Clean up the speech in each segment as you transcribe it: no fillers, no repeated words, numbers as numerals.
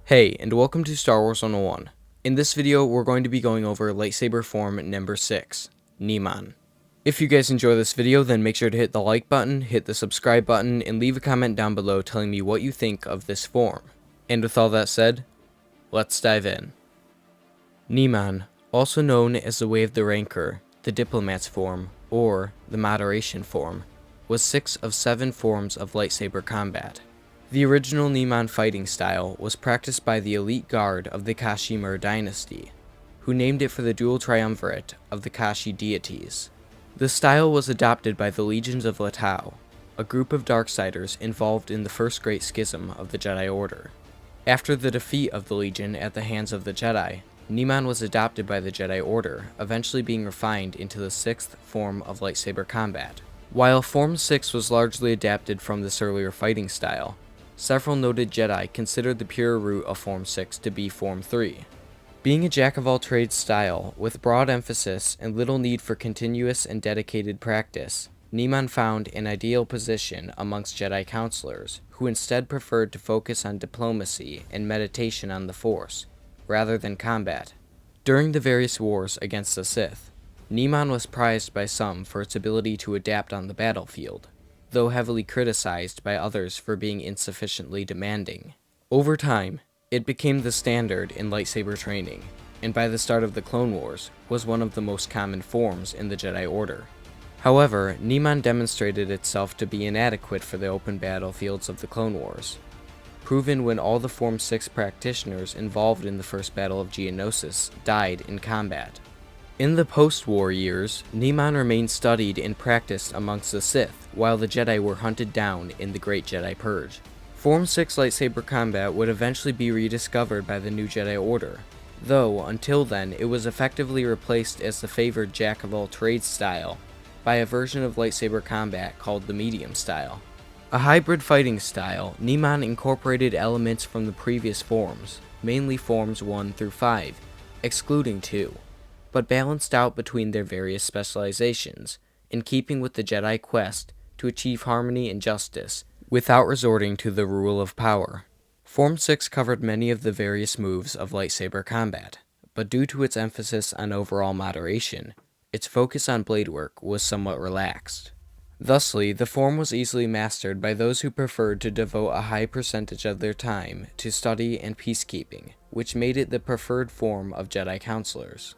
Hey, and welcome to Star Wars 101. In this video, we're going to be going over lightsaber form number 6, Niman. If you guys enjoy this video, then make sure to hit the like button, hit the subscribe button, and leave a comment down below telling me what you think of this form. And with all that said, let's dive in. Niman, also known as the Way of the Rancor, the Diplomat's form, or the Moderation form, was 6 of 7 forms of lightsaber combat. The original Niman fighting style was practiced by the elite guard of the Kashimur dynasty, who named it for the dual triumvirate of the Kashi deities. The style was adopted by the Legions of Latau, a group of Darksiders involved in the First Great Schism of the Jedi Order. After the defeat of the Legion at the hands of the Jedi, Niman was adopted by the Jedi Order, eventually being refined into the 6th form of lightsaber combat. While Form 6 was largely adapted from this earlier fighting style, several noted Jedi considered the pure root of Form 6 to be Form 3. Being a jack-of-all-trades style, with broad emphasis and little need for continuous and dedicated practice, Niman found an ideal position amongst Jedi counselors, who instead preferred to focus on diplomacy and meditation on the Force, rather than combat. During the various wars against the Sith, Niman was prized by some for its ability to adapt on the battlefield, though heavily criticized by others for being insufficiently demanding. Over time, it became the standard in lightsaber training, and by the start of the Clone Wars, was one of the most common forms in the Jedi Order. However, Niman demonstrated itself to be inadequate for the open battlefields of the Clone Wars, proven when all the Form 6 practitioners involved in the First Battle of Geonosis died in combat. In the post-war years, Niman remained studied and practiced amongst the Sith, while the Jedi were hunted down in the Great Jedi Purge. Form 6 lightsaber combat would eventually be rediscovered by the new Jedi Order, though until then it was effectively replaced as the favored jack-of-all-trades style by a version of lightsaber combat called the medium style. A hybrid fighting style, Niman incorporated elements from the previous forms, mainly Forms 1 through 5, excluding 2. But balanced out between their various specializations, in keeping with the Jedi quest to achieve harmony and justice, without resorting to the rule of power. Form 6 covered many of the various moves of lightsaber combat, but due to its emphasis on overall moderation, its focus on blade work was somewhat relaxed. Thusly, the form was easily mastered by those who preferred to devote a high percentage of their time to study and peacekeeping, which made it the preferred form of Jedi counselors.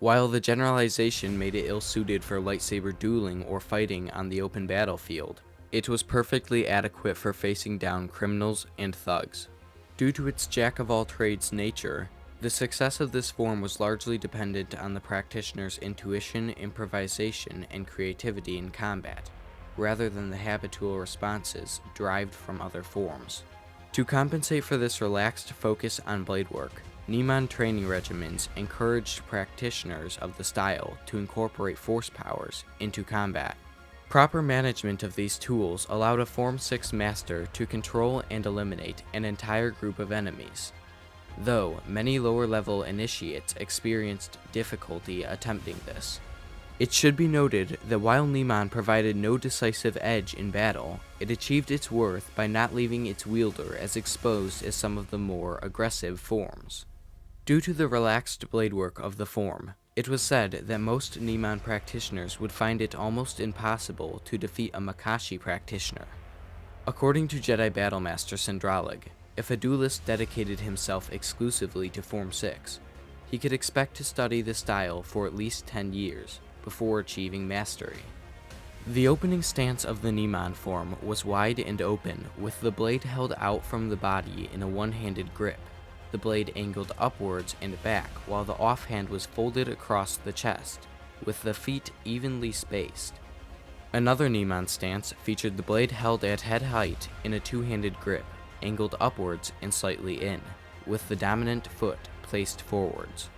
While the generalization made it ill-suited for lightsaber dueling or fighting on the open battlefield, it was perfectly adequate for facing down criminals and thugs. Due to its jack-of-all-trades nature, the success of this form was largely dependent on the practitioner's intuition, improvisation, and creativity in combat, rather than the habitual responses derived from other forms. To compensate for this relaxed focus on blade work, Niman training regimens encouraged practitioners of the style to incorporate force powers into combat. Proper management of these tools allowed a Form 6 master to control and eliminate an entire group of enemies, though many lower-level initiates experienced difficulty attempting this. It should be noted that while Niman provided no decisive edge in battle, it achieved its worth by not leaving its wielder as exposed as some of the more aggressive forms. Due to the relaxed blade work of the form, it was said that most Niman practitioners would find it almost impossible to defeat a Makashi practitioner. According to Jedi Battlemaster Sindralig, if a duelist dedicated himself exclusively to Form 6, he could expect to study the style for at least 10 years before achieving mastery. The opening stance of the Niman form was wide and open, with the blade held out from the body in a one-handed grip, the blade angled upwards and back, while the offhand was folded across the chest, with the feet evenly spaced. Another Niman stance featured the blade held at head height in a two-handed grip, angled upwards and slightly in, with the dominant foot placed forwards.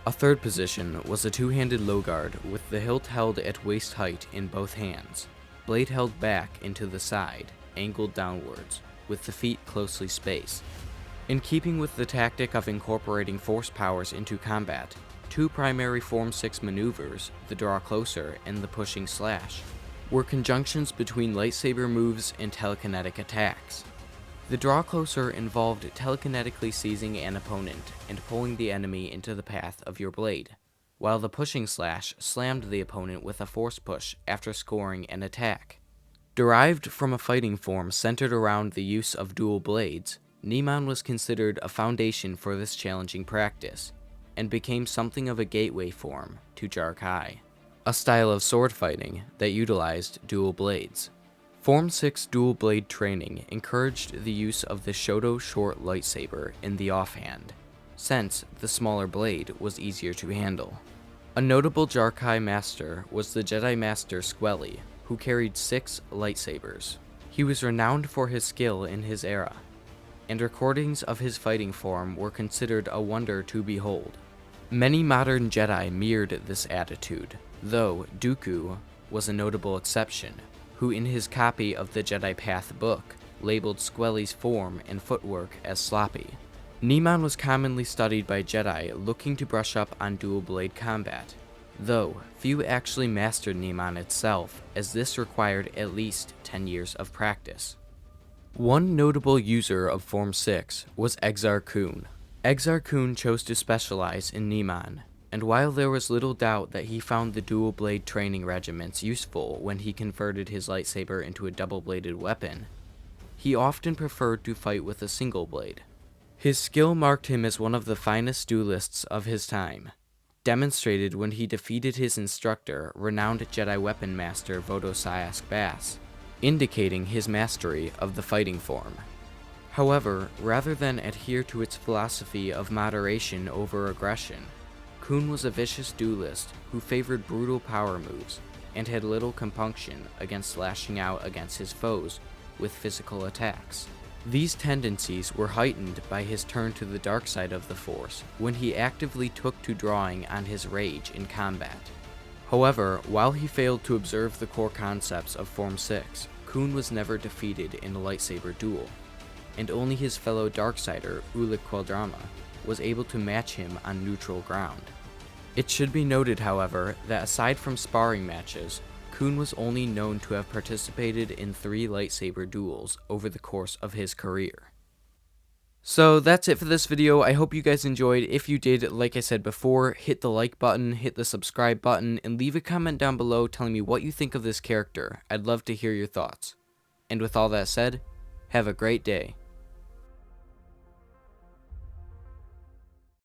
A third position was a two-handed low guard with the hilt held at waist height in both hands, blade held back into the side, angled downwards, with the feet closely spaced. In keeping with the tactic of incorporating force powers into combat, two primary Form 6 maneuvers, the draw closer and the pushing slash, were conjunctions between lightsaber moves and telekinetic attacks. The draw closer involved telekinetically seizing an opponent and pulling the enemy into the path of your blade, while the pushing slash slammed the opponent with a force push after scoring an attack. Derived from a fighting form centered around the use of dual blades, Niman was considered a foundation for this challenging practice, and became something of a gateway form to Jarkai, a style of sword fighting that utilized dual blades. Form 6 dual blade training encouraged the use of the Shoto short lightsaber in the offhand, since the smaller blade was easier to handle. A notable Jarkai master was the Jedi Master Squelly, who carried 6 lightsabers. He was renowned for his skill in his era, and recordings of his fighting form were considered a wonder to behold. Many modern Jedi mirrored this attitude, though Dooku was a notable exception, who in his copy of the Jedi Path book labeled Squelly's form and footwork as sloppy. Niman was commonly studied by Jedi looking to brush up on dual blade combat, though few actually mastered Niman itself, as this required at least 10 years of practice. One notable user of Form 6 was Exar Kun. Exar Kun chose to specialize in Niman, and while there was little doubt that he found the dual blade training regiments useful when he converted his lightsaber into a double-bladed weapon, he often preferred to fight with a single blade. His skill marked him as one of the finest duelists of his time, demonstrated when he defeated his instructor, renowned Jedi weapon master vodosioskbaas, indicating his mastery of the fighting form. However, rather than adhere to its philosophy of moderation over aggression, Kun was a vicious duelist who favored brutal power moves and had little compunction against lashing out against his foes with physical attacks. These tendencies were heightened by his turn to the dark side of the Force when he actively took to drawing on his rage in combat. However, while he failed to observe the core concepts of Form 6, Kun was never defeated in a lightsaber duel, and only his fellow Darksider, Ulic Queldrama, was able to match him on neutral ground. It should be noted, however, that aside from sparring matches, Kun was only known to have participated in 3 lightsaber duels over the course of his career. So that's it for this video. I hope you guys enjoyed. If you did, like I said before, hit the like button, hit the subscribe button, and leave a comment down below telling me what you think of this character. I'd love to hear your thoughts. And with all that said, have a great day.